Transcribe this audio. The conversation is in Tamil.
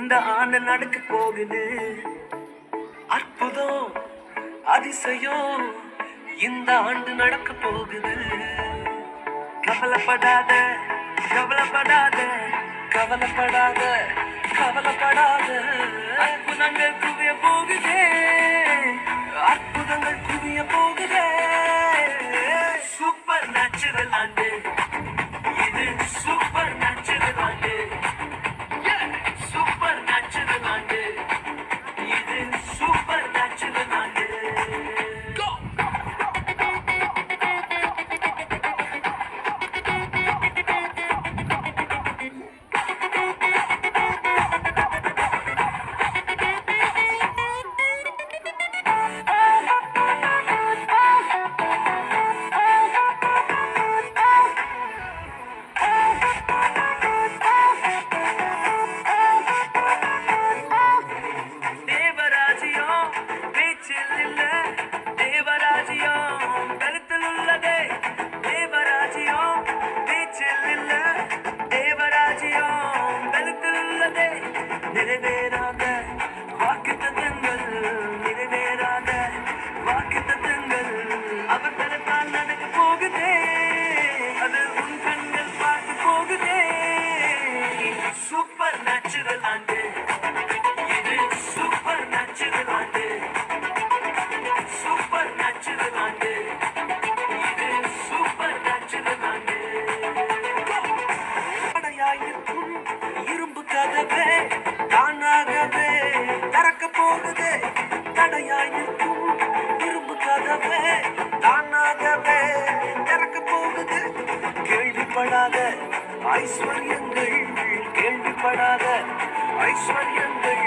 இந்த ஆண்டு நடக்க போகுது. அற்புதம் அதிசயம் இந்த ஆண்டு நடக்க போகுது. கவலைப்படாத கவலைப்படாத கவலைப்படாத கவலைப்படாத. அற்புதங்கள் குவிய போகுதே, அற்புதங்கள் குவிய போகுதே. சூப்பர் நேச்சுரல் ஆண்டு இது, சூப்பர் நேச்சுரல் ஆண்டு. சூப்பர் நேச்சுரல் ஆண்டு இது, சூப்பர் நேச்சுரல் ஆண்டு. தேவராஜ்யம் பேச்சில் இல்ல, தேவராஜ்யம் கருத்தில் உள்ளதே. தேவராஜ்யம் பேச்சில் இல்ல, தேவராஜ்யம் கருத்தில் உள்ளதே. நிறைவேறாத வாக்குத்தத்தங்கள், நிறைவேறாத வாக்குத்தத்தங்கள் அவர் தரத்தால் நடக்க போகுதே. அது உன் கண்கள் பார்த்து போகுதே. சூப்பர் நேச்சுரல் ஆண்டு இது, சூப்பர் நேச்சுரல் ஆண்டு. சூப்பர் நேச்சுரல் ஆண்டு இது, சூப்பர் நேச்சுரல் ஆண்டு. தடையாயிருக்கும் இரும்பு கதவே தானாகவே திறக்க போகுதே. தடையாயிருக்கும் இரும்பு கதவே தானாகவே திறக்க போகுது. கேள்விப்படாத ஐஸ்வர்யங்கள், கேள்விப்படாத ஐஸ்வர்யங்கள்